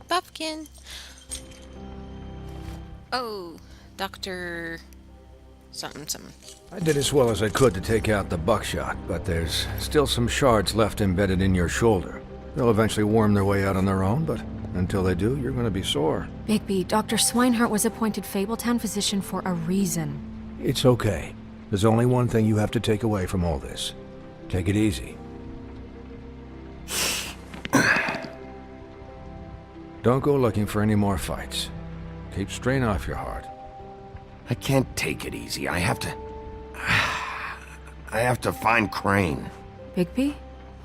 Buffkin. Oh, Dr. something. I did as well as I could to take out the buckshot, but there's still some shards left embedded in your shoulder. They'll eventually worm their way out on their own, but until they do, you're going to be sore. Bigby, Dr. Swinehart was appointed Fabletown physician for a reason. It's okay. There's only one thing you have to take away from all this. Take it easy. Don't go looking for any more fights. Keep strain off your heart. I can't take it easy. I have to... I have to find Crane. Bigby?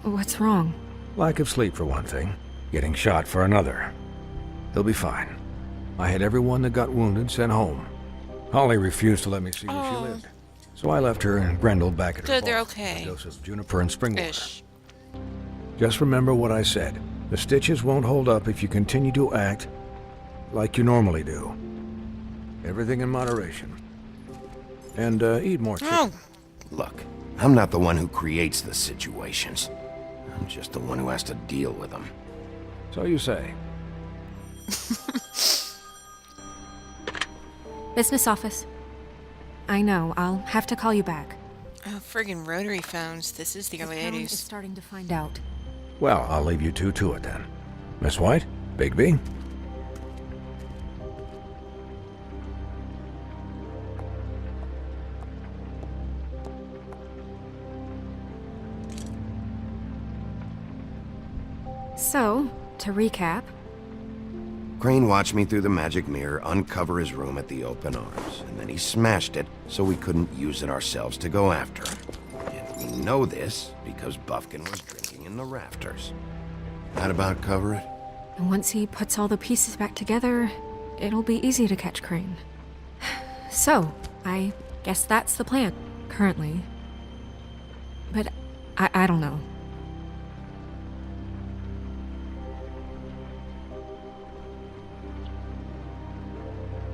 What's wrong? Lack of sleep for one thing. Getting shot for another. He'll be fine. I had everyone that got wounded sent home. Holly refused to let me see where she lived. So I left her and Grendel back at her Good, they're farm. okay. A dose of juniper and spring water. Ish. Just remember what I said. The stitches won't hold up if you continue to act like you normally do. Everything in moderation. And eat more chicken. Oh, Look, I'm not the one who creates the situations. I'm just the one who has to deal with them. So you say. Business office. I know, I'll have to call you back. oh, friggin' rotary phones. This is the early Town is 80s. starting to find out. Well, I'll leave you two to it then. Miss White? Bigby? So, to recap, Crane watched me through the magic mirror uncover his room at the open arms, and then he smashed it so we couldn't use it ourselves to go after him. And we know this because Buffkin was drinking in the rafters. That about cover it? and once he puts all the pieces back together, it'll be easy to catch Crane. So, I guess that's the plan, currently. But I don't know.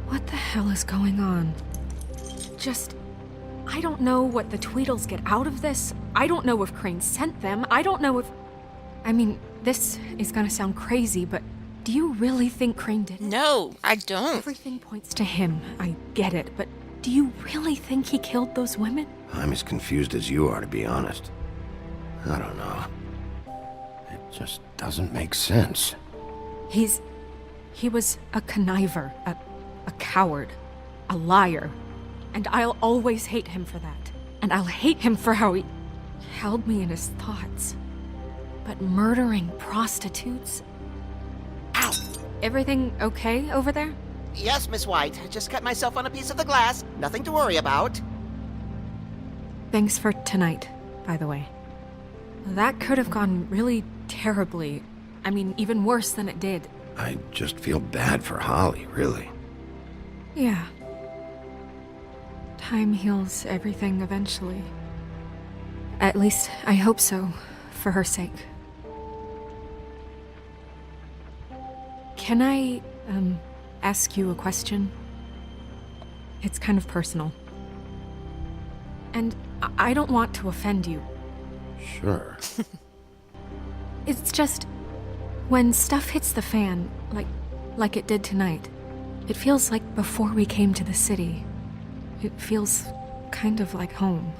What the hell is going on? I don't know what the Tweedles get out of this. I don't know if Crane sent them. I don't know if... I mean, this is gonna sound crazy, but do you really think Crane did it? No, I don't. Everything points to him. I get it, but do you really think he killed those women? I'm as confused as you are, to be honest. I don't know. It just doesn't make sense. He was a conniver, a coward, a liar. And I'll always hate him for that. And I'll hate him for how he held me in his thoughts. But murdering prostitutes? Ow! Everything okay over there? Yes, Miss White. I just cut myself on a piece of the glass. Nothing to worry about. Thanks for tonight, by the way. That could have gone really terribly. I mean, even worse than it did. I just feel bad for Holly, really. Yeah. Time heals everything eventually. At least, I hope so, for her sake. Can I, ask you a question? It's kind of personal. And I don't want to offend you. Sure. It's just, when stuff hits the fan, like it did tonight, it feels like before we came to the city. It feels kind of like home.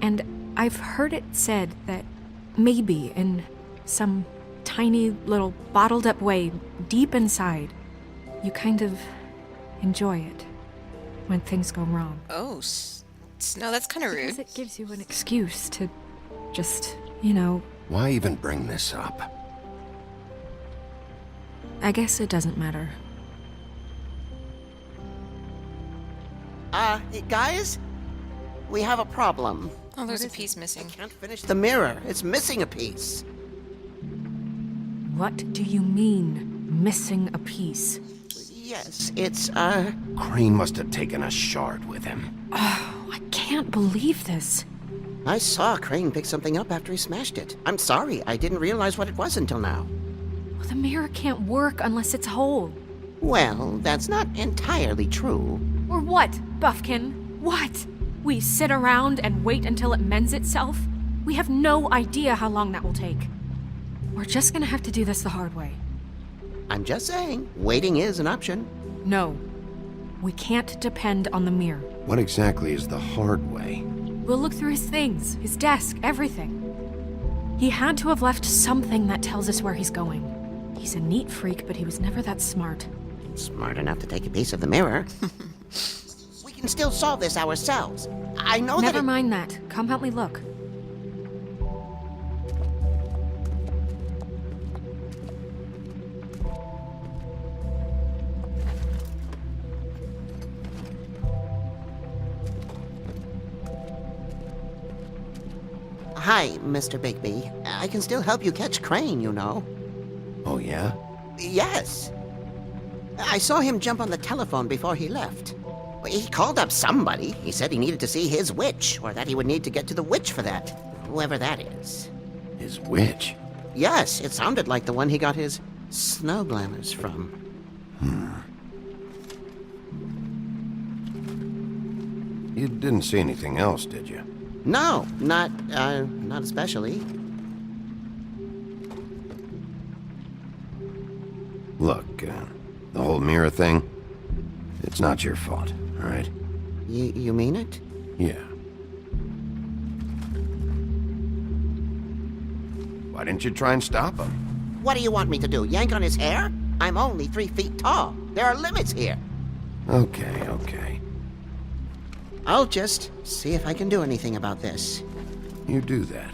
And I've heard it said that maybe in some tiny little bottled up way deep inside, you kind of enjoy it when things go wrong. Oh, no, that's kind of Because rude. it gives you an excuse to just, Why even bring this up? I guess it doesn't matter. Guys? We have a problem. Oh, there's a piece missing. Can't finish the mirror. It's missing a piece. What do you mean, missing a piece? Yes, it's, Crane must have taken a shard with him. Oh, I can't believe this. I saw Crane pick something up after he smashed it. I'm sorry, I didn't realize what it was until now. Well, the mirror can't work unless it's whole. Well, that's not entirely true. Or what, Buffkin? What? We sit around and wait until it mends itself? We have no idea how long that will take. We're just gonna have to do this the hard way. I'm just saying, waiting is an option. No. We can't depend on the mirror. What exactly is the hard way? We'll look through his things, his desk, everything. He had to have left something that tells us where he's going. He's a neat freak, but he was never that smart. Smart enough to take a piece of the mirror. We can still solve this ourselves. I know Never that. mind that. Come help me look. Hi, Mr. Bigby. I can still help you catch Crane, you know. Oh, yeah? Yes. I saw him jump on the telephone before he left. He called up somebody. He said he needed to see his witch, or that he would need to get to the witch for that. Whoever that is. His witch? Yes, it sounded like the one he got his snow glamours from. You didn't see anything else, did you? No, not especially. Look, the whole mirror thing, it's not your fault, all right? You mean it? Yeah. Why didn't you try and stop him? What do you want me to do, yank on his hair? I'm only 3 feet tall. There are limits here. Okay. I'll just see if I can do anything about this. You do that.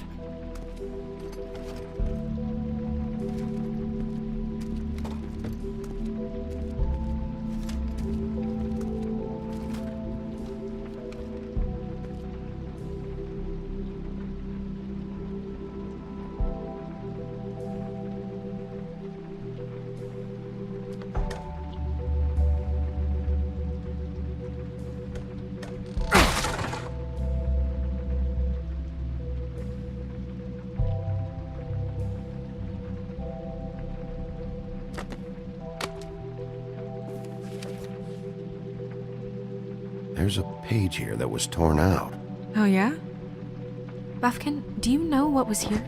There's a page here that was torn out. Oh, yeah? Buffkin, do you know what was here?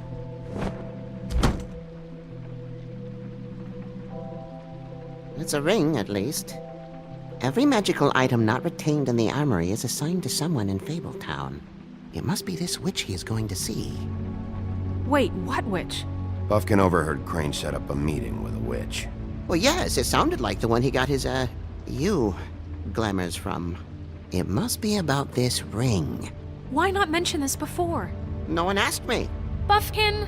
It's a ring, at least. Every magical item not retained in the armory is assigned to someone in Fabletown. It must be this witch he is going to see. Wait, what witch? Buffkin overheard Crane set up a meeting with a witch. Well, yes, it sounded like the one he got his, glamours from. It must be about this ring. Why not mention this before? No one asked me. Buffkin!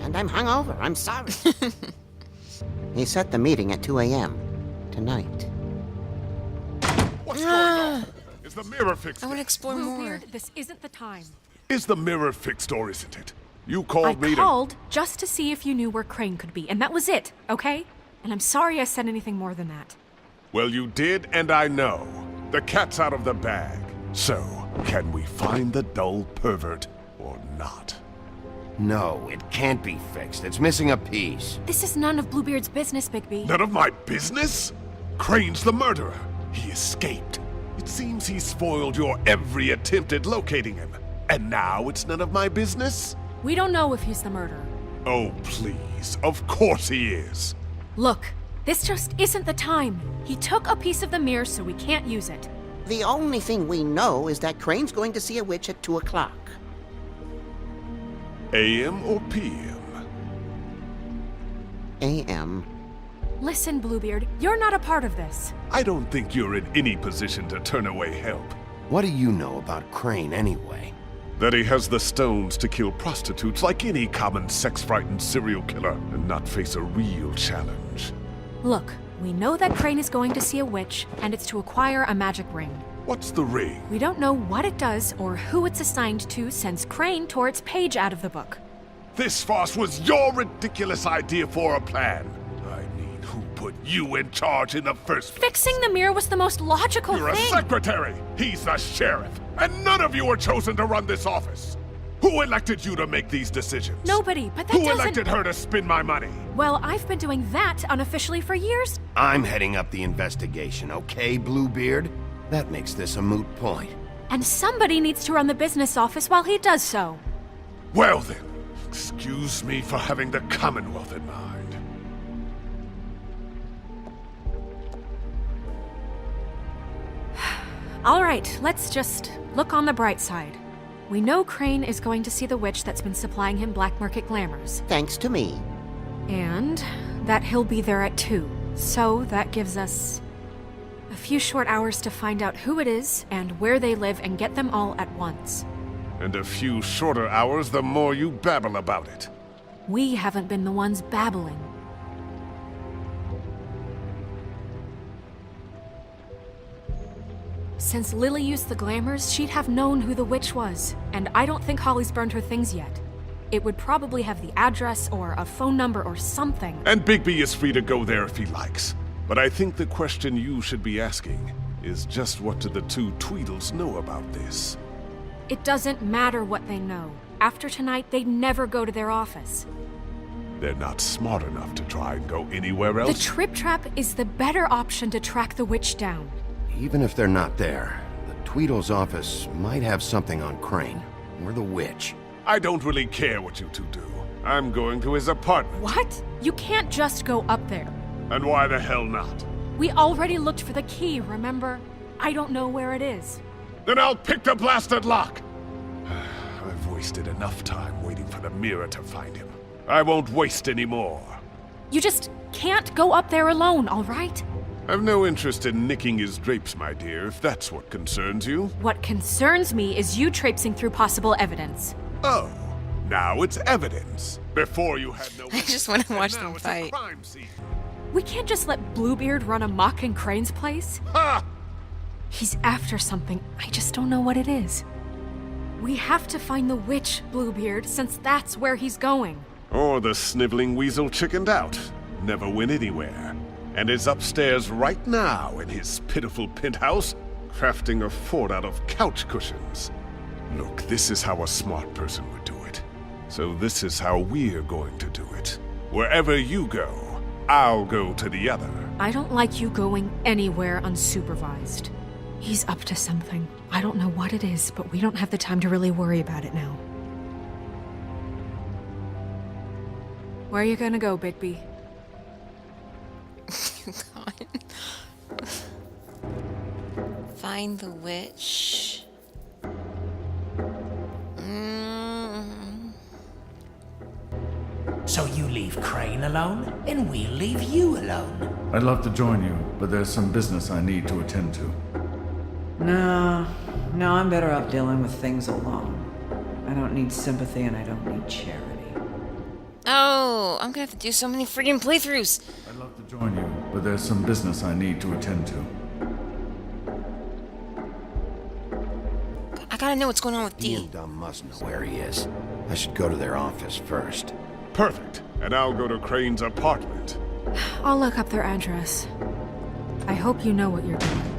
And I'm hungover. I'm sorry. He set the meeting at 2 a.m. tonight. What's going on? Is the mirror fixed? I want to explore more. Bluebeard, this isn't the time. Is the mirror fixed or isn't it? You called I me called just to see if you knew where Crane could be, and that was it, okay? And I'm sorry I said anything more than that. Well, you did, and I know. The cat's out of the bag. So, can we find the dull pervert or not? No, it can't be fixed. It's missing a piece. This is none of Bluebeard's business, Bigby. None of my business? Crane's the murderer. He escaped. It seems he spoiled your every attempt at locating him. And now it's none of my business? We don't know if he's the murderer. Oh, please. Of course he is. Look, this just isn't the time. He took a piece of the mirror, so we can't use it. The only thing we know is that Crane's going to see a witch at 2 o'clock. AM or PM? A.M. Listen, Bluebeard, you're not a part of this. I don't think you're in any position to turn away help. What do you know about Crane anyway? That he has the stones to kill prostitutes like any common sex-frightened serial killer and not face a real challenge. Look, we know that Crane is going to see a witch, and it's to acquire a magic ring. What's the ring? We don't know what it does or who it's assigned to since Crane tore its page out of the book. This farce was your ridiculous idea for a plan. I mean, who put you in charge in the first place? Fixing the mirror was the most logical You're a thing. secretary! He's the sheriff! And none of you were chosen to run this office! Who elected you to make these decisions? Nobody, but that Who doesn't... elected her to spend my money? Well, I've been doing that unofficially for years. I'm heading up the investigation, okay, Bluebeard? That makes this a moot point. And somebody needs to run the business office while he does so. Well then, excuse me for having the Commonwealth in mind. All right, let's just look on the bright side. We know Crane is going to see the witch that's been supplying him black market glamours. Thanks to me. And that he'll be there at 2. So that gives us a few short hours to find out who it is and where they live and get them all at once. And a few shorter hours, the more you babble about it. We haven't been the ones babbling. Since Lily used the glamours, she'd have known who the witch was, and I don't think Holly's burned her things yet. It would probably have the address or a phone number or something. And Bigby is free to go there if he likes. But I think the question you should be asking is just what do the two Tweedles know about this? It doesn't matter what they know. After tonight, they'd never go to their office. They're not smart enough to try and go anywhere else. The Trip Trap is the better option to track the witch down. Even if they're not there, the Tweedle's office might have something on Crane, or the witch. I don't really care what you two do. I'm going to his apartment. What? You can't just go up there. And why the hell not? We already looked for the key, remember? I don't know where it is. Then I'll pick the blasted lock! I've wasted enough time waiting for the mirror to find him. I won't waste any more. You just can't go up there alone, all right? I've no interest in nicking his drapes, my dear, if that's what concerns you. What concerns me is you traipsing through possible evidence. Oh, now it's evidence. Before you had no... I just want to watch and now them it's a fight. crime scene. We can't just let Bluebeard run amok in Crane's place. Ha! He's after something, I just don't know what it is. We have to find the witch, Bluebeard, since that's where he's going. Or the sniveling weasel chickened out. Never went anywhere. And is upstairs right now in his pitiful penthouse, crafting a fort out of couch cushions. Look, this is how a smart person would do it. So this is how we're going to do it. Wherever you go, I'll go to the other. I don't like you going anywhere unsupervised. He's up to something. I don't know what it is, but we don't have the time to really worry about it now. Where are you gonna go, Bigby? God. Find the witch. So you leave Crane alone, and we'll leave you alone. I'd love to join you, but there's some business I need to attend to. No, I'm better off dealing with things alone. I don't need sympathy and I don't need charity. Oh, I'm gonna have to do so many freaking playthroughs. I'd love to join you, but there's some business I need to attend to. I gotta know what's going on with He D. and Dumb must know where he is. I should go to their office first. Perfect. And I'll go to Crane's apartment. I'll look up their address. I hope you know what you're doing.